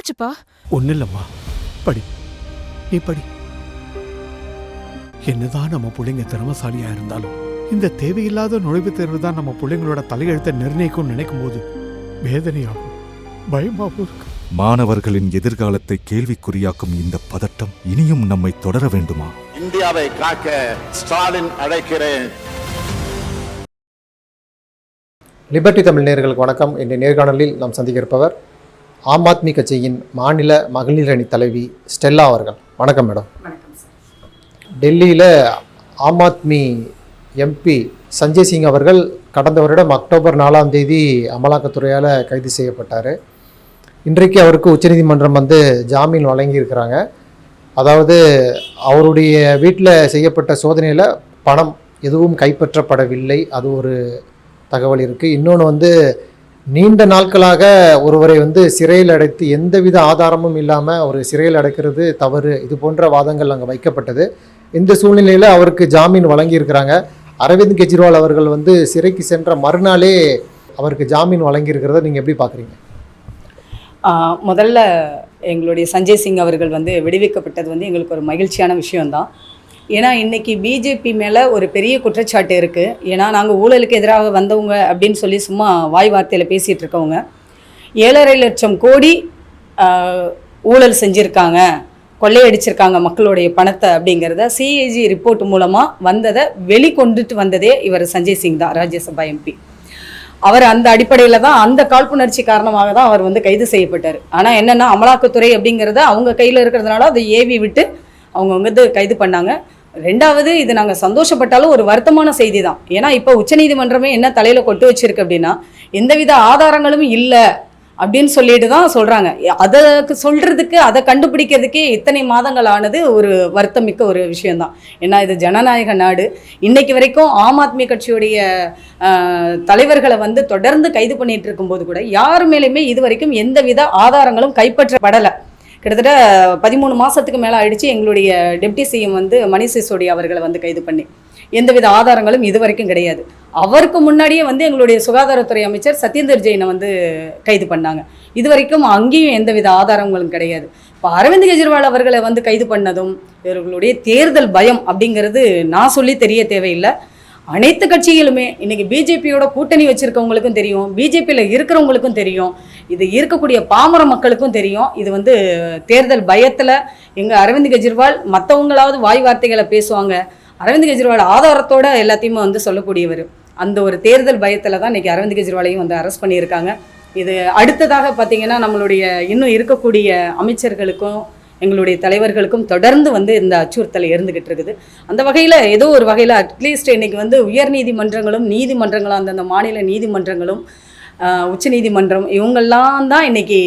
என்னாச்சுப்பா? ஒன்னும் இல்லம்மா, படி, நீ படி. என்னதான் நம்ம பிள்ளைங்க திறமசாலியா இருந்தாலும் இந்த தேவையில்லாத நுழைவுத் தேர்வு தான் நம்ம பிள்ளைங்களோட தலையெழுத்தை நிர்ணயிக்கும் நினைக்கும் போது வேதனையாகும், பயமாகவும் இருக்கு. மாணவர்களின் எதிர்காலத்தை கேள்விக்குறியாக்கும் இந்த பதட்டம் இனியும் நம்மை தொடர வேண்டுமா? இந்தியாவை காக்க ஸ்டாலின் அழைக்கிறேன். லிபர்டி தமிழ் நேயர்களுக்கு வணக்கம். இன்றைய நேர்காணலில் நாம் சந்திக்க இருப்பவர் ஆம் ஆத்மி கட்சியின் மாநில மகளிர் அணி தலைவி ஸ்டெல்லா அவர்கள். வணக்கம் மேடம். டெல்லியில் ஆம் ஆத்மி எம்பி சஞ்சய் சிங் அவர்கள் கடந்த வருடம் அக்டோபர் 4ஆம் தேதி அமலாக்கத்துறையால் கைது செய்யப்பட்டார். இன்றைக்கு அவருக்கு உச்சநீதிமன்றம் ஜாமீன் வழங்கியிருக்கிறாங்க. அதாவது அவருடைய வீட்டில் செய்யப்பட்ட சோதனையில் பணம் எதுவும் கைப்பற்றப்படவில்லை, அது ஒரு தகவல் இருக்குது. இன்னொன்று நீண்ட நாட்களாக ஒருவரை சிறையில் அடைத்து எந்தவித ஆதாரமும் இல்லாமல் ஒரு சிறையில் அடைக்கிறது தவறு, இது போன்ற வாதங்கள் அங்கே வைக்கப்பட்டது. இந்த சூழ்நிலையில் அவருக்கு ஜாமீன் வழங்கியிருக்கிறாங்க. அரவிந்த் கெஜ்ரிவால் அவர்கள் சிறைக்கு சென்ற மறுநாளே அவருக்கு ஜாமீன் வழங்கியிருக்கிறத நீங்கள் எப்படி பார்க்குறீங்க? முதல்ல எங்களுடைய சஞ்சய் சிங் அவர்கள் விடுவிக்கப்பட்டது எங்களுக்கு ஒரு மகிழ்ச்சியான விஷயம்தான். ஏன்னா இன்றைக்கி பிஜேபி மேலே ஒரு பெரிய குற்றச்சாட்டு இருக்குது. ஏன்னா நாங்கள் ஊழலுக்கு எதிராக வந்தவங்க அப்படின்னு சொல்லி சும்மா வாய் வார்த்தையில் பேசிகிட்டு இருக்கவங்க 7.5 லட்சம் கோடி ஊழல் செஞ்சுருக்காங்க, கொள்ளையடிச்சிருக்காங்க மக்களுடைய பணத்தை அப்படிங்கிறத சிஏஜி ரிப்போர்ட் மூலமாக வந்ததை வெளிக்கொண்டுட்டு வந்ததே இவர் சஞ்சய் சிங் தான், ராஜ்யசபா எம்பி. அவர் அந்த அடிப்படையில் தான், அந்த காழ்ப்புணர்ச்சி காரணமாக தான் அவர் கைது செய்யப்பட்டார். ஆனால் என்னென்னா அமலாக்கத்துறை அப்படிங்கிறத அவங்க கையில் இருக்கிறதுனால அதை ஏவி விட்டு அவங்க கைது பண்ணாங்க. ரெண்டாவது, இது நாங்கள் சந்தோஷப்பட்டாலும் ஒரு வருத்தமான செய்தி தான். ஏன்னா இப்போ உச்சநீதிமன்றமே என்ன தலையில் கொட்டு வச்சிருக்கு அப்படின்னா எந்தவித ஆதாரங்களும் இல்லை அப்படின்னு சொல்லிட்டு தான் சொல்கிறாங்க. அதை சொல்கிறதுக்கு, அதை கண்டுபிடிக்கிறதுக்கே இத்தனை மாதங்கள் ஆனது ஒரு வருத்தமிக்க ஒரு விஷயந்தான். ஏன்னா இது ஜனநாயக நாடு. இன்றைக்கு வரைக்கும் ஆம் ஆத்மி கட்சியுடைய தலைவர்களை தொடர்ந்து கைது பண்ணிட்டு இருக்கும்போது கூட யார் மேலேயுமே இது வரைக்கும் எந்தவித ஆதாரங்களும் கைப்பற்றப்படலை. கிட்டத்தட்ட 13 மாதத்துக்கு மேலே ஆயிடுச்சு எங்களுடைய டெப்டி சிஎம் மணிஷ் சிசோடியா அவர்களை கைது பண்ணி. எந்தவித ஆதாரங்களும் இது வரைக்கும் கிடையாது. அவருக்கு முன்னாடியே எங்களுடைய சுகாதாரத்துறை அமைச்சர் சத்யேந்தர் ஜெயினை கைது பண்ணாங்க. இது வரைக்கும் அங்கேயும் எந்தவித ஆதாரங்களும் கிடையாது. இப்போ அரவிந்த் கெஜ்ரிவால் அவர்களை கைது பண்ணதும் இவர்களுடைய தேர்தல் பயம் அப்படிங்கிறது நான் சொல்லி தெரிய தேவையில்லை. அனைத்து கட்சிகளுமே இன்றைக்கி பிஜேபியோட கூட்டணி வச்சுருக்கவங்களுக்கும் தெரியும், பிஜேபியில் இருக்கிறவங்களுக்கும் தெரியும், இது இருக்கக்கூடிய பாமர மக்களுக்கும் தெரியும். இது தேர்தல் பயத்தில் எங்கள் அரவிந்த் கெஜ்ரிவால் மற்றவங்களாவது வாய் வார்த்தைகளை பேசுவாங்க, அரவிந்த் கெஜ்ரிவால் ஆதாரத்தோடு எல்லாத்தையுமே சொல்லக்கூடியவர். அந்த ஒரு தேர்தல் பயத்தில் தான் இன்றைக்கி அரவிந்த் கெஜ்ரிவாலையும் அரெஸ்ட் பண்ணியிருக்காங்க. இது அடுத்ததாக பார்த்திங்கன்னா நம்மளுடைய இன்னும் இருக்கக்கூடிய அமைச்சர்களுக்கும் எங்களுடைய தலைவர்களுக்கும் தொடர்ந்து இந்த அச்சுறுத்தல் இருந்துகிட்டு இருக்குது. அந்த வகையில் ஏதோ ஒரு வகையில் அட்லீஸ்ட் இன்றைக்கி உயர் நீதிமன்றங்களும் நீதிமன்றங்களும் அந்தந்த மாநில நீதிமன்றங்களும் உச்ச நீதிமன்றம் இவங்கெல்லாம் தான் இன்றைக்கி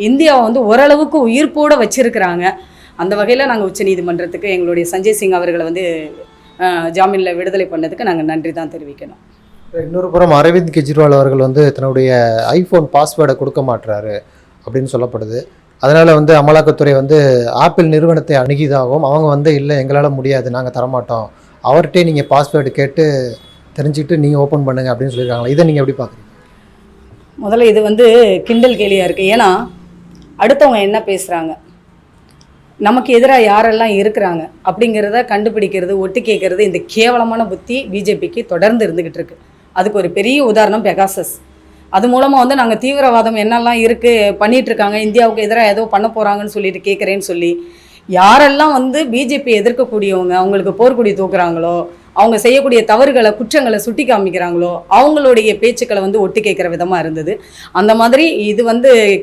இந்தியாவை ஓரளவுக்கு உயிர்ப்போடு வச்சுருக்கிறாங்க. அந்த வகையில் நாங்கள் உச்ச நீதிமன்றத்துக்கு எங்களுடைய சஞ்சய் சிங் அவர்களை ஜாமீனில் விடுதலை பண்ணதுக்கு நாங்கள் நன்றி தான் தெரிவிக்கணும். இன்னொரு புறம் அரவிந்த் கெஜ்ரிவால் அவர்கள் தன்னுடைய ஐஃபோன் பாஸ்வேர்டை கொடுக்க மாட்டுறாரு அப்படின்னு சொல்லப்படுது. அதனால் அமலாக்கத்துறை ஆப்பிள் நிறுவனத்தை அணுகிதாகவும் அவங்க இல்லை எங்களால் முடியாது, நாங்கள் தரமாட்டோம், அவர்கிட்டே நீங்கள் பாஸ்வேர்டு கேட்டு தெரிஞ்சுக்கிட்டு நீங்கள் ஓப்பன் பண்ணுங்கள் அப்படின்னு சொல்லியிருக்காங்களா? இதை நீங்கள் எப்படி பார்க்குறீங்க? முதல்ல இது கிண்டல் கேலியாக இருக்குது. ஏன்னா அடுத்தவங்க என்ன பேசுகிறாங்க, நமக்கு எதிராக யாரெல்லாம் இருக்கிறாங்க அப்படிங்கிறத கண்டுபிடிக்கிறது, ஒட்டு கேட்குறது, இந்த கேவலமான புத்தி பிஜேபிக்கு தொடர்ந்து இருந்துக்கிட்டு இருக்குது. அதுக்கு ஒரு பெரிய உதாரணம் பெகாசஸ். அது மூலமாக நாங்கள் தீவிரவாதம் என்னெல்லாம் இருக்குது பண்ணிகிட்ருக்காங்க, இந்தியாவுக்கு எதிராக ஏதோ பண்ண போகிறாங்கன்னு சொல்லிட்டு கேட்குறேன்னு சொல்லி யாரெல்லாம் பிஜேபி எதிர்க்கக்கூடியவங்க, அவங்களுக்கு போர்க்குடி தூக்குறாங்களோ, அவங்க செய்யக்கூடிய தவறுகளை குற்றங்களை சுட்டி காமிக்கிறாங்களோ அவங்களுடைய பேச்சுக்களை ஒட்டு கேட்குற விதமாக இருந்தது. அந்த மாதிரி இது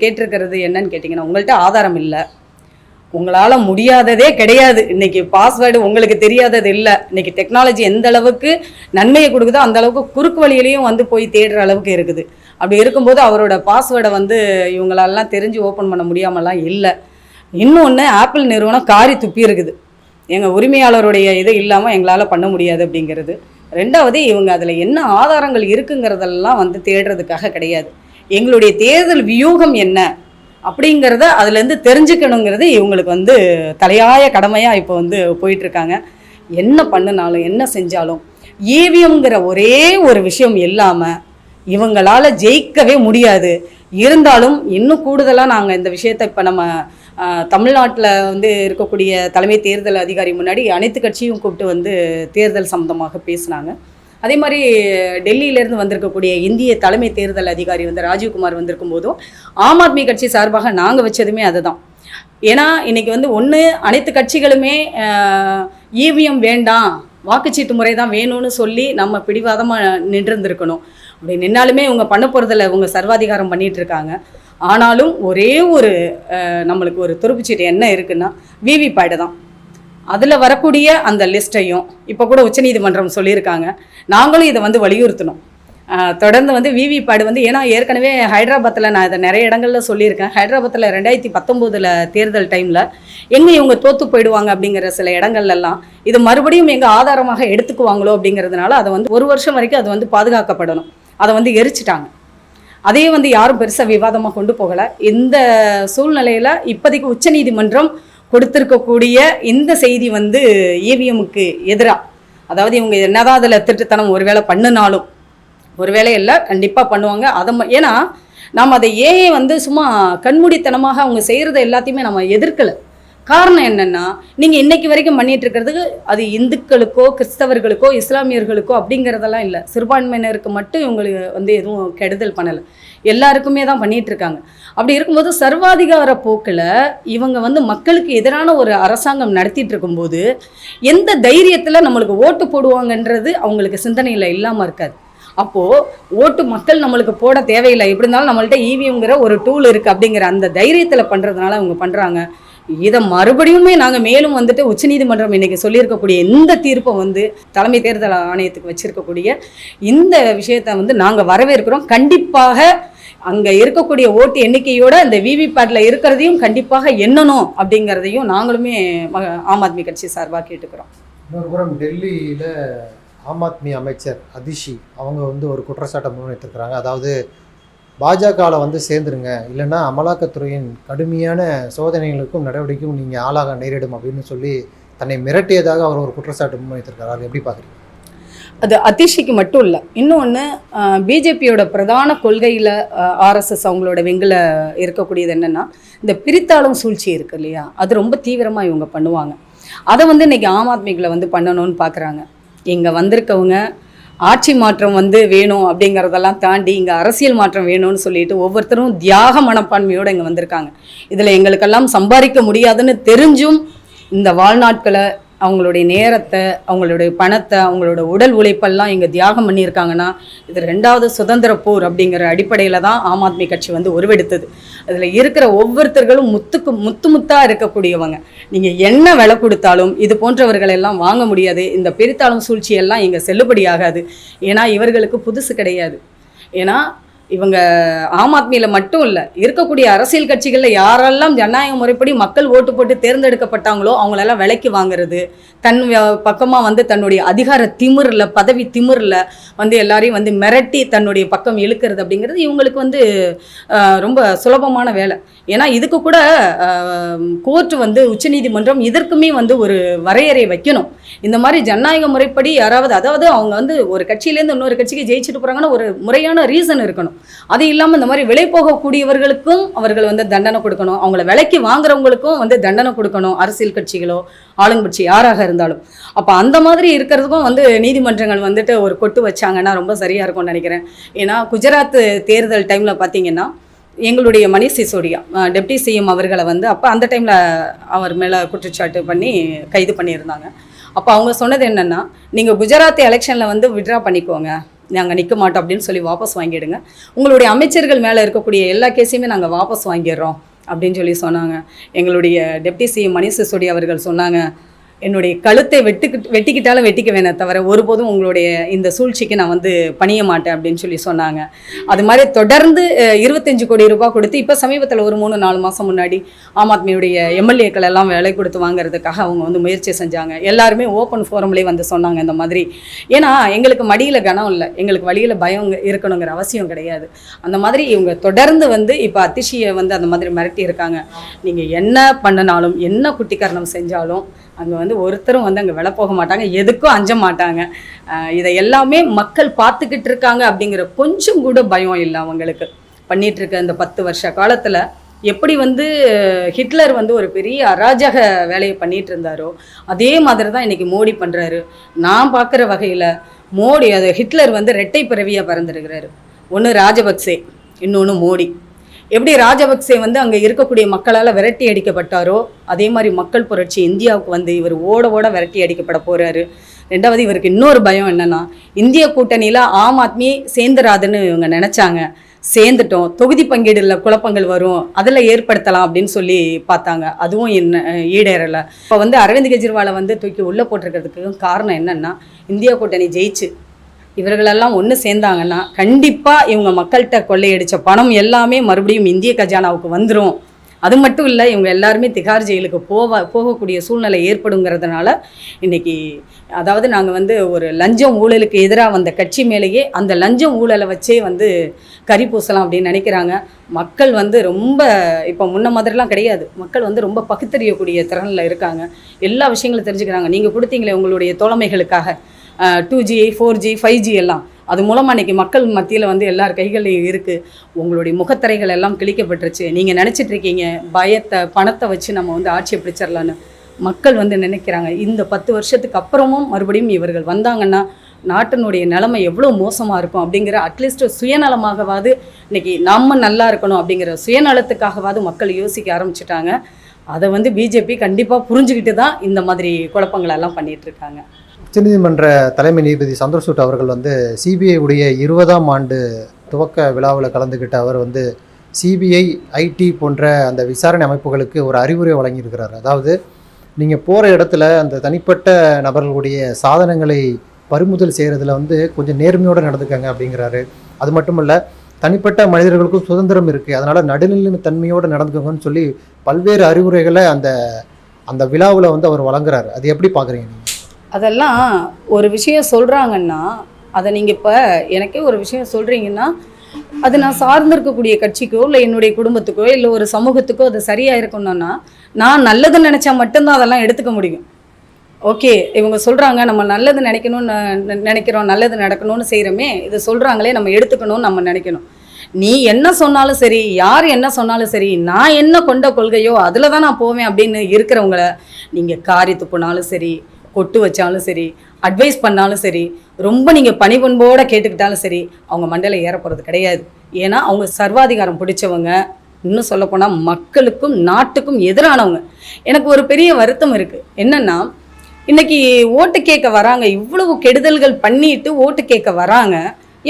கேட்டிருக்கிறது என்னன்னு கேட்டிங்கன்னா, உங்கள்கிட்ட ஆதாரம் இல்லை, உங்களால் முடியாததே கிடையாது, இன்றைக்கி பாஸ்வேர்டு உங்களுக்கு தெரியாதது இல்லை, இன்றைக்கி டெக்னாலஜி எந்த அளவுக்கு நன்மையை கொடுக்குதோ அந்த அளவுக்கு குறுக்கு வழியிலையும் போய் தேடுற அளவுக்கு இருக்குது. அப்படி இருக்கும்போது அவரோட பாஸ்வேர்டை இவங்களாலாம் தெரிஞ்சு ஓப்பன் பண்ண முடியாமலாம் இல்லை. இன்னொன்று, ஆப்பிள் நிறுவனம் காரி துப்பி இருக்குது, எங்கள் உரிமையாளருடைய இது இல்லாமல் எங்களால் பண்ண முடியாது அப்படிங்கிறது. ரெண்டாவது, இவங்க அதில் என்ன ஆதாரங்கள் இருக்குங்கிறதெல்லாம் தேடுறதுக்காக கிடையாது, எங்களுடைய தேர்தல் வியூகம் என்ன அப்படிங்கிறத அதுலேருந்து தெரிஞ்சுக்கணுங்கிறது இவங்களுக்கு தலையாய கடமையாக இப்போ போயிட்டுருக்காங்க. என்ன பண்ணினாலும் என்ன செஞ்சாலும் EVMங்கிற ஒரே ஒரு விஷயம் இல்லாமல் இவங்களால் ஜெயிக்கவே முடியாது. இருந்தாலும் இன்னும் கூடுதலாக நாங்கள் இந்த விஷயத்தை இப்போ நம்ம தமிழ்நாட்டில் வந்து இருக்கக்கூடிய தலைமை தேர்தல் அதிகாரி முன்னாடி அனைத்து கட்சியும் கூப்பிட்டு வந்து தேர்தல் சம்பந்தமாக பேசினாங்க. அதே மாதிரி டெல்லியிலேருந்து வந்திருக்கக்கூடிய இந்திய தலைமை தேர்தல் அதிகாரி வந்து ராஜீவ்குமார் வந்திருக்கும் போதும் ஆம் ஆத்மி கட்சி சார்பாக நாங்கள் வச்சதுமே அதுதான். ஏன்னா இன்றைக்கி வந்து ஒன்று அனைத்து கட்சிகளுமே இவிஎம் வேண்டாம், வாக்குச்சீட்டு முறை தான் வேணும்னு சொல்லி நம்ம பிடிவாதமாக நின்றுருந்துருக்கணும். அப்படி நின்னாலுமே இவங்க பண்ண போகிறதில்ல, இவங்க சர்வாதிகாரம் பண்ணிகிட்ருக்காங்க. ஆனாலும் ஒரே ஒரு நம்மளுக்கு ஒரு துருப்புச்சீட்டு என்ன இருக்குன்னா விவிபேடு தான். அதில் வரக்கூடிய அந்த லிஸ்ட்டையும் இப்போ கூட உச்சநீதிமன்றம் சொல்லியிருக்காங்க, நாங்களும் இதை வந்து வலியுறுத்தணும். தொடர்ந்து வந்து விவிபேடு வந்து ஏன்னா ஏற்கனவே ஹைதராபாத்தில் நான் இதை நிறைய இடங்களில் சொல்லியிருக்கேன். ஹைதராபாத்தில் 2019 தேர்தல் டைமில் எங்கே இவங்க தோற்று போயிடுவாங்க அப்படிங்கிற சில இடங்கள்லாம் இது மறுபடியும் எங்கள் ஆதாரமாக எடுத்துக்குவாங்களோ அப்படிங்கிறதுனால அதை வந்து 1 வருஷம் வரைக்கும் அது வந்து பாதுகாக்கப்படணும். அதை வந்து எரிச்சிட்டாங்க. அதையே வந்து யாரும் பெருசாக விவாதமாக கொண்டு போகலை. இந்த சூழ்நிலையில் இப்போதைக்கு உச்சநீதிமன்றம் கொடுத்துருக்கக்கூடிய இந்த செய்தி வந்து இவிஎம்முக்கு எதிராக, அதாவது இவங்க என்னதான் அதில் திட்டத்தனம் ஒருவேளை பண்ணினாலும், ஒருவேளை இல்லை கண்டிப்பாக பண்ணுவாங்க. அதை ஏன்னா நாம் அதை வந்து சும்மா கண்மூடித்தனமாக அவங்க செய்கிறத எல்லாத்தையுமே நம்ம எதிர்க்கலை. காரணம் என்னென்னா, நீங்கள் இன்றைக்கி வரைக்கும் பண்ணிகிட்டு இருக்கிறதுக்கு அது இந்துக்களுக்கோ கிறிஸ்தவர்களுக்கோ இஸ்லாமியர்களுக்கோ அப்படிங்கிறதெல்லாம் இல்லை. சிறுபான்மையினருக்கு மட்டும் இவங்களுக்கு வந்து எதுவும் கெடுதல் பண்ணலை, எல்லாருக்குமே தான் பண்ணிகிட்ருக்காங்க. அப்படி இருக்கும்போது சர்வாதிகார போக்கில் இவங்க வந்து மக்களுக்கு எதிரான ஒரு அரசாங்கம் நடத்திட்டு இருக்கும்போது எந்த தைரியத்தில் நம்மளுக்கு ஓட்டு போடுவாங்கன்றது அவங்களுக்கு சிந்தனையில் இல்லாமல் இருக்காது. அப்போது ஓட்டு மக்கள் நம்மளுக்கு போட தேவையில்லை, எப்படி இருந்தாலும் நம்மள்ட்ட இவிஎம்ங்கிற ஒரு டூல் இருக்குது அப்படிங்கிற அந்த தைரியத்தில் பண்ணுறதுனால அவங்க பண்ணுறாங்க. இதை மறுபடியுமே நாங்கள் மேலும் வந்துட்டு உச்சநீதிமன்றம் இன்றைக்கி சொல்லியிருக்கக்கூடிய இந்த தீர்ப்பை வந்து தலைமை தேர்தல் ஆணையத்துக்கு வச்சுருக்கக்கூடிய இந்த விஷயத்தை வந்து நாங்கள் வரவேற்கிறோம். கண்டிப்பாக அங்கே இருக்கக்கூடிய ஓட்டு எண்ணிக்கையோட இந்த விவிபேட்டில் இருக்கிறதையும் கண்டிப்பாக எண்ணணும் அப்படிங்கிறதையும் நாங்களுமே ஆம் ஆத்மி கட்சி சார்பாக கேட்டுக்கிறோம். இன்னொரு புறம் டெல்லியில் ஆம் ஆத்மி அமைச்சர் அதிஷி அவங்க வந்து ஒரு குற்றச்சாட்டை முன்வைத்திருக்கிறாங்க. அதாவது பாஜகவில் வந்து சேர்ந்துருங்க, இல்லைன்னா அமலாக்கத்துறையின் கடுமையான சோதனைகளுக்கும் நடவடிக்கையும் நீங்கள் ஆளாக நேரிடும் அப்படின்னு சொல்லி தன்னை மிரட்டியதாக அவர் ஒரு குற்றச்சாட்டு முன்வைத்திருக்கிறார். அதை எப்படி பார்க்குறீங்க? அது அதிஷிக்கு மட்டும் இல்லை, இன்னொன்று பிஜேபியோட பிரதான கொள்கையில் ஆர்எஸ்எஸ் அவங்களோட வெங்கில் இருக்கக்கூடியது என்னென்னா, இந்த பிரித்தாளும் சூழ்ச்சி இருக்குது இல்லையா, அது ரொம்ப தீவிரமாக இவங்க பண்ணுவாங்க. அதை வந்து இன்றைக்கி ஆம் ஆத்மிகளை வந்து பண்ணணும்னு பார்க்குறாங்க. இங்கே வந்திருக்கவங்க ஆட்சி மாற்றம் வந்து வேணும் அப்படிங்கிறதெல்லாம் தாண்டி இங்கே அரசியல் மாற்றம் வேணும்னு சொல்லிட்டு ஒவ்வொருத்தரும் தியாக மனப்பான்மையோடு இங்கே வந்திருக்காங்க. இதில் எங்களுக்கெல்லாம் சம்பாதிக்க முடியாதுன்னு தெரிஞ்சும் இந்த வாழ்நாட்களை, அவங்களுடைய நேரத்தை, அவங்களுடைய பணத்தை, அவங்களோட உடல் உழைப்பெல்லாம் இங்கே தியாகம் பண்ணியிருக்காங்கன்னா இது 2வது சுதந்திர போர் அப்படிங்கிற அடிப்படையில் தான் ஆம் ஆத்மி கட்சி வந்து உருவெடுத்தது. அதில் இருக்கிற ஒவ்வொருத்தர்களும் முத்தாக இருக்கக்கூடியவங்க. நீங்கள் என்ன விலை கொடுத்தாலும் இது போன்றவர்களெல்லாம் வாங்க முடியாது. இந்த பிரித்தாளும் சூழ்ச்சியெல்லாம் இங்கே செல்லுபடியாகாது. ஏன்னா இவர்களுக்கு புதுசு கிடையாது. ஏன்னா இவங்க ஆம் ஆத்மியில் மட்டும் இல்லை, இருக்கக்கூடிய அரசியல் கட்சிகளில் யாரெல்லாம் ஜனநாயக முறைப்படி மக்கள் ஓட்டு போட்டு தேர்ந்தெடுக்கப்பட்டாங்களோ அவங்களெல்லாம் விலைக்கு வாங்குறது, தன் பக்கமாக வந்து தன்னுடைய அதிகார திமிரில், பதவி திமிரில் வந்து எல்லாரையும் வந்து மிரட்டி தன்னுடைய பக்கம் இழுக்கிறது அப்படிங்கிறது இவங்களுக்கு வந்து ரொம்ப சுலபமான வேலை. ஏன்னா இதுக்கு கூட கோர்ட்டு வந்து உச்சநீதிமன்றம் இதற்குமே வந்து ஒரு வரையறை வைக்கணும். இந்த மாதிரி ஜனநாயக முறைப்படி யாராவது, அதாவது அவங்க வந்து ஒரு கட்சியிலேருந்து இன்னொரு கட்சிக்கு ஜெயிச்சுட்டு போகிறாங்கன்னா ஒரு முறையான ரீசன் இருக்கணும். அது இல்லாமல் இந்த மாதிரி விலை போகக்கூடியவர்களுக்கும் அவர்கள் வந்து தண்டனை கொடுக்கணும், அவங்கள விலைக்கு வாங்குறவங்களுக்கும் வந்து தண்டனை கொடுக்கணும், அரசியல் கட்சிகளோ ஆளுங்கட்சி யாராக இருந்தாலும். அப்போ அந்த மாதிரி இருக்கிறதுக்கும் வந்து நீதிமன்றங்கள் வந்துட்டு ஒரு கொட்டு வச்சாங்கன்னா ரொம்ப சரியாக இருக்கும்னு நினைக்கிறேன். ஏன்னா குஜராத் தேர்தல் டைமில் பார்த்தீங்கன்னா எங்களுடைய மணிஷ் சிசோடியா டெப்டி சிஎம் அவர்களை வந்து அப்போ அந்த டைமில் அவர் மேலே குற்றச்சாட்டு பண்ணி கைது பண்ணியிருந்தாங்க. அப்போ அவங்க சொன்னது என்னென்னா, நீங்கள் குஜராத் எலெக்ஷனில் வந்து விட்ரா பண்ணிக்கோங்க, நாங்கள் நிற்க மாட்டோம் அப்படின்னு சொல்லி வாபஸ் வாங்கிடுங்க, உங்களுடைய அமைச்சர்கள் மேலே இருக்கக்கூடிய எல்லா கேஸையுமே நாங்கள் வாபஸ் வாங்கிடுறோம் அப்படின்னு சொல்லி சொன்னாங்க. எங்களுடைய டெப்டி சிஎம் மணிஷ் சிசோடியா அவர்கள் சொன்னாங்க, என்னுடைய கழுத்தை வெட்டிக்கிட்டாலும் வெட்டிக்க வேணாம் தவிர ஒருபோதும் உங்களுடைய இந்த சூழ்ச்சிக்கு நான் வந்து பணிய மாட்டேன் அப்படின்னு சொல்லி சொன்னாங்க. அது மாதிரி தொடர்ந்து 25 கோடி ரூபாய் கொடுத்து இப்போ சமீபத்தில் ஒரு 3-4 மாதம் முன்னாடி ஆம் ஆத்மியுடைய எம்எல்ஏக்கள் எல்லாம் வேலை கொடுத்து வாங்குறதுக்காக அவங்க வந்து முயற்சி செஞ்சாங்க. எல்லாருமே ஓப்பன் ஃபோரம்லேயே வந்து சொன்னாங்க இந்த மாதிரி. ஏன்னா எங்களுக்கு மடியில் கனம் இல்லை, எங்களுக்கு வழியில் பயம் இருக்கணுங்கிற அவசியம் கிடையாது. அந்த மாதிரி இவங்க தொடர்ந்து வந்து இப்போ அதிஷியை வந்து அந்த மாதிரி மிரட்டி இருக்காங்க. நீங்கள் என்ன பண்ணினாலும் என்ன குட்டிக்கரணம் செஞ்சாலும் அங்கே வந்து ஒருத்தரும் வந்து அங்கே விலை போக மாட்டாங்க, எதுக்கும் அஞ்ச மாட்டாங்க. இதை எல்லாமே மக்கள் பார்த்துக்கிட்டு இருக்காங்க அப்படிங்கிற கொஞ்சம் கூட பயம் இல்லை அவங்களுக்கு. பண்ணிட்டு இருக்க இந்த 10 வருஷ காலத்தில் எப்படி வந்து ஹிட்லர் வந்து ஒரு பெரிய அராஜக வேலையை பண்ணிட்டு இருந்தாரோ அதே மாதிரி தான் இன்றைக்கி மோடி பண்ணுறாரு. நான் பார்க்குற வகையில் மோடி அது ஹிட்லர் வந்து இரட்டை பிறவியாக பிறந்திருக்கிறாரு. ஒன்று ராஜபக்சே, இன்னொன்று மோடி. எப்படி ராஜபக்சே வந்து அங்கே இருக்கக்கூடிய மக்களால் விரட்டி அடிக்கப்பட்டாரோ அதே மாதிரி மக்கள் புரட்சி இந்தியாவுக்கு வந்து இவர் ஓட ஓட விரட்டி அடிக்கப்பட போகிறாரு. ரெண்டாவது இவருக்கு இன்னொரு பயம் என்னென்னா, இந்திய கூட்டணியில் ஆம் ஆத்மி சேர்ந்துராதுன்னு இவங்க நினச்சாங்க, சேர்ந்துட்டோம், தொகுதி பங்கீடுல குழப்பங்கள் வரும், அதில் ஏற்படுத்தலாம் அப்படின்னு சொல்லி பார்த்தாங்க. அதுவும் என்ன ஈடேறலை. இப்போ வந்து அரவிந்த் கெஜ்ரிவாலை வந்து தூக்கி உள்ளே போட்டிருக்கிறதுக்கு காரணம் என்னென்னா, இந்தியா கூட்டணி ஜெயிச்சு இவர்களெல்லாம் ஒன்று சேர்ந்தாங்கன்னா கண்டிப்பாக இவங்க மக்கள்கிட்ட கொள்ளையடித்த பணம் எல்லாமே மறுபடியும் இந்திய கஜானாவுக்கு வந்துடும். அது மட்டும் இல்லை, இவங்க எல்லாருமே திகார் ஜெயிலுக்கு போகக்கூடிய சூழ்நிலை ஏற்படுங்கிறதுனால இன்றைக்கி அதாவது நாங்கள் வந்து ஒரு லஞ்சம் ஊழலுக்கு எதிராக வந்த கட்சி மேலேயே அந்த லஞ்சம் ஊழலை வச்சே வந்து கறி பூசலாம் அப்படின்னு நினைக்கிறாங்க. மக்கள் வந்து ரொம்ப இப்போ முன்ன மாதிரிலாம் கிடையாது. மக்கள் வந்து ரொம்ப பகுத்தறியக்கூடிய திறனில் இருக்காங்க. எல்லா விஷயங்களும் தெரிஞ்சுக்கிறாங்க. நீங்கள் கொடுத்தீங்களே உங்களுடைய தோழமைகளுக்காக 2G 4G 5G எல்லாம், அது மூலமாக இன்றைக்கி மக்கள் மத்தியில் வந்து எல்லார் கைகளையும் இருக்குது. உங்களுடைய முகத்திரைகள் எல்லாம் கிழிக்கப்பட்டுருச்சு. நீங்கள் நினச்சிட்ருக்கீங்க பயத்தை பணத்தை வச்சு நம்ம வந்து ஆட்சியை பிடிச்சிடலான்னு. மக்கள் வந்து நினைக்கிறாங்க இந்த 10 வருஷத்துக்கு அப்புறமும் மறுபடியும் இவர்கள் வந்தாங்கன்னா நாட்டினுடைய நிலைமை எவ்வளோ மோசமாக இருக்கும் அப்படிங்கிற அட்லீஸ்ட் சுயநலமாகவாது இன்றைக்கி நம்ம நல்லா இருக்கணும் அப்படிங்கிற சுயநலத்துக்காகவாது மக்கள் யோசிக்க ஆரம்பிச்சிட்டாங்க. அதை வந்து பிஜேபி கண்டிப்பாக புரிஞ்சுக்கிட்டு தான் இந்த மாதிரி குழப்பங்களெல்லாம் பண்ணிகிட்ருக்காங்க. உச்சநீதிமன்ற தலைமை நீதிபதி சந்திரசூட் அவர்கள் வந்து சிபிஐ உடைய 20ஆம் ஆண்டு துவக்க விழாவில் கலந்துக்கிட்ட அவர் வந்து சிபிஐ ஐடி போன்ற அந்த விசாரணை அமைப்புகளுக்கு ஒரு அறிவுரை வழங்கியிருக்கிறார். அதாவது நீங்கள் போகிற இடத்துல அந்த தனிப்பட்ட நபர்களுடைய சாதனங்களை பறிமுதல் செய்கிறதுல வந்து கொஞ்சம் நேர்மையோடு நடந்துக்கங்க அப்படிங்கிறாரு. அது மட்டும் இல்லை, தனிப்பட்ட மனிதர்களுக்கும் சுதந்திரம் இருக்குது, அதனால் நடுநிலை தன்மையோடு நடந்துக்கோங்கன்னு சொல்லி பல்வேறு அறிவுரைகளை அந்த அந்த விழாவில் வந்து அவர் வழங்குறாரு. அது எப்படி பார்க்குறீங்க நீங்கள்? அதெல்லாம் ஒரு விஷயம் சொல்கிறாங்கன்னா அதை நீங்கள் இப்போ எனக்கே ஒரு விஷயம் சொல்கிறீங்கன்னா அது நான் சார்ந்திருக்கக்கூடிய கட்சிக்கோ இல்லை என்னுடைய குடும்பத்துக்கோ இல்லை ஒரு சமூகத்துக்கோ அது சரியாக இருக்கணும்னா நான் நல்லது நினச்சா மட்டும்தான் அதெல்லாம் எடுத்துக்க முடியும். ஓகே, இவங்க சொல்கிறாங்க நம்ம நல்லது நினைக்கிறோம், நல்லது நடக்கணும்னு செய்கிறோமே, இது சொல்கிறாங்களே நம்ம எடுத்துக்கணும்னு நம்ம நினைக்கணும். நீ என்ன சொன்னாலும் சரி, யார் என்ன சொன்னாலும் சரி, நான் என்ன கொண்ட கொள்கையோ அதில் தான் நான் போவேன் அப்படின்னு இருக்கிறவங்கள நீங்கள் காரி துப்புனாலும் சரி, கொட்டு வச்சாலும் சரி, அட்வைஸ் பண்ணாலும் சரி, ரொம்ப நீங்கள் பணிபண்போடு கேட்டுக்கிட்டாலும் சரி, அவங்க மண்டையில் ஏற போகிறது கிடையாது. ஏன்னா அவங்க சர்வாதிகாரம் பிடிச்சவங்க, இன்னும் சொல்லப்போனால் மக்களுக்கும் நாட்டுக்கும் எதிரானவங்க. எனக்கு ஒரு பெரிய வருத்தம் இருக்குது. என்னென்னா இன்றைக்கி ஓட்டு கேட்க வராங்க, இவ்வளவு கெடுதல்கள் பண்ணிட்டு ஓட்டு கேட்க வராங்க,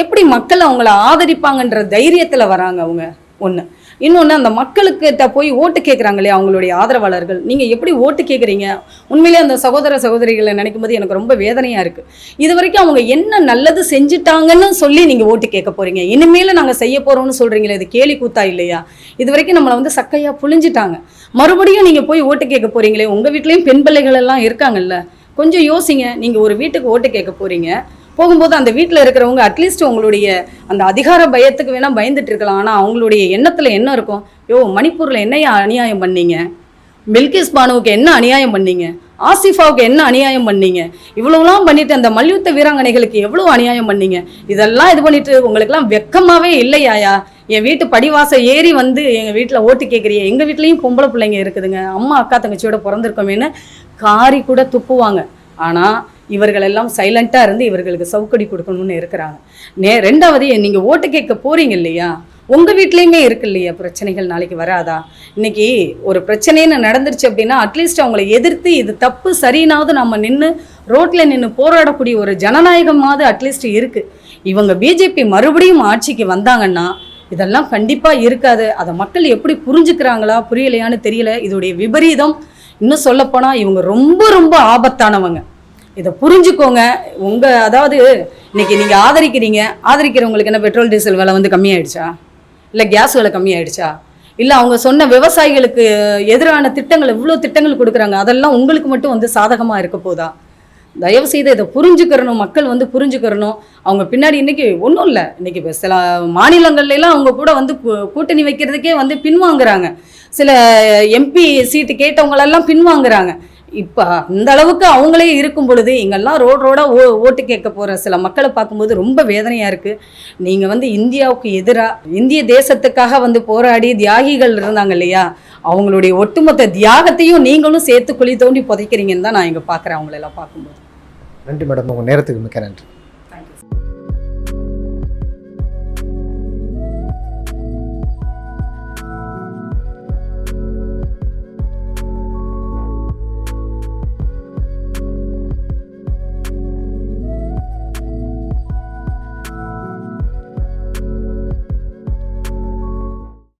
எப்படி மக்கள் அவங்கள ஆதரிப்பாங்கன்ற தைரியத்தில் வராங்க அவங்க. ஒன்று. இன்னொன்று, அந்த மக்களுக்கிட்ட போய் ஓட்டு கேட்குறாங்களே அவங்களுடைய ஆதரவாளர்கள், நீங்கள் எப்படி ஓட்டு கேட்குறீங்க? உண்மையிலே அந்த சகோதர சகோதரிகளை நினைக்கும் போது எனக்கு ரொம்ப வேதனையாக இருக்குது. இது வரைக்கும் அவங்க என்ன நல்லது செஞ்சுட்டாங்கன்னு சொல்லி நீங்கள் ஓட்டு கேட்க போகிறீங்க, இனிமேல் நாங்கள் செய்ய போகிறோம்னு சொல்கிறீங்களே, இது கேலி கூத்தா இல்லையா? இது வரைக்கும் நம்மளை வந்து சக்கையாக புழிஞ்சிட்டாங்க, மறுபடியும் நீங்கள் போய் ஓட்டு கேட்க போகிறீங்களே. உங்கள் வீட்லேயும் பெண் பிள்ளைகள் எல்லாம் இருக்காங்கல்ல, கொஞ்சம் யோசிங்க. நீங்கள் ஒரு வீட்டுக்கு ஓட்டு கேட்க போகிறீங்க, போகும்போது அந்த வீட்டில் இருக்கிறவங்க அட்லீஸ்ட் உங்களுடைய அந்த அதிகார பயத்துக்கு வேணால் பயந்துட்டு இருக்கலாம். ஆனால் அவங்களுடைய எண்ணத்தில் என்ன இருக்கும்? மணிப்பூரில் என்னையா அநியாயம் பண்ணீங்க? பில்கிஸ் பானுவுக்கு என்ன அநியாயம் பண்ணீங்க? ஆசிஃபாவுக்கு என்ன அநியாயம் பண்ணீங்க? இவ்வளோலாம் பண்ணிட்டு அந்த மல்யுத்த வீராங்கனைகளுக்கு எவ்வளோ அநியாயம் பண்ணீங்க? இதெல்லாம் இது பண்ணிட்டு உங்களுக்குலாம் வெக்கமாகவே இல்லையாயா? என் வீட்டு படிவாசை ஏறி வந்து எங்கள் வீட்டில் ஓட்டு கேட்குறீங்க. எங்கள் வீட்லேயும் பொம்பளை பிள்ளைங்க இருக்குதுங்க, அம்மா அக்கா தங்கச்சியோட பிறந்திருக்கோமேன்னு காரி கூட துப்புவாங்க. ஆனால் இவர்கள் எல்லாம் சைலண்ட்டாக இருந்து இவர்களுக்கு சவுக்கடி கொடுக்கணும்னு இருக்கிறாங்க. ரெண்டாவது, நீங்கள் ஓட்டு கேட்க போகிறீங்க இல்லையா, உங்கள் வீட்லேயுமே இருக்கு இல்லையா பிரச்சனைகள், நாளைக்கு வராதா? இன்றைக்கி ஒரு பிரச்சனைன்னு நடந்துருச்சு அப்படின்னா அட்லீஸ்ட் அவங்களை எதிர்த்து இது தப்பு சரினாவது நம்ம நின்று ரோட்டில் நின்று போராடக்கூடிய ஒரு ஜனநாயகமாவது அட்லீஸ்ட் இருக்குது. இவங்க பிஜேபி மறுபடியும் ஆட்சிக்கு வந்தாங்கன்னா இதெல்லாம் கண்டிப்பாக இருக்காது. அதை மக்கள் எப்படி புரிஞ்சுக்கிறாங்களா புரியலையான்னு தெரியல. இதோடைய விபரீதம் இன்னும் சொல்லப்போனால் இவங்க ரொம்ப ரொம்ப ஆபத்தானவங்க. இதை புரிஞ்சுக்கோங்க. அதாவது இன்னைக்கு நீங்கள் ஆதரிக்கிறவங்களுக்கு என்ன பெட்ரோல் டீசல் விலை வந்து கம்மியாயிடுச்சா? இல்லை கேஸ் விலை கம்மியாயிடுச்சா? இல்லை அவங்க சொன்ன விவசாயிகளுக்கு எதிரான திட்டங்கள் இவ்வளோ திட்டங்கள் கொடுக்குறாங்க, அதெல்லாம் உங்களுக்கு மட்டும் வந்து சாதகமாக இருக்க போதா? தயவுசெய்து இதை புரிஞ்சுக்கிறணும், மக்கள் வந்து புரிஞ்சுக்கிறணும். அவங்க பின்னாடி இன்றைக்கி ஒன்றும் இல்லை, இன்றைக்கி இப்போ சில மாநிலங்கள்லாம் அவங்க கூட வந்து கூட்டணி வைக்கிறதுக்கே வந்து பின்வாங்குறாங்க. சில எம்பி சீட்டு கேட்டவங்களெல்லாம் பின்வாங்குறாங்க. இப்போ அந்த அளவுக்கு அவங்களே இருக்கும் பொழுது இங்கெல்லாம் ரோடாக ஓட்டு கேட்க போகிற சில மக்களை பார்க்கும்போது ரொம்ப வேதனையாக இருக்குது. நீங்கள் வந்து இந்தியாவுக்கு எதிராக இந்திய தேசத்துக்காக வந்து போராடி தியாகிகள் இருந்தாங்க இல்லையா, அவங்களுடைய ஒட்டுமொத்த தியாகத்தையும் நீங்களும் சேர்த்து குழி தோண்டி புதைக்கிறீங்கன்னு தான் நான் இங்கே பார்க்குறேன் அவங்களெல்லாம் பார்க்கும்போது. நன்றி மேடம், உங்கள் நேரத்துக்கு மிக்க நன்றி.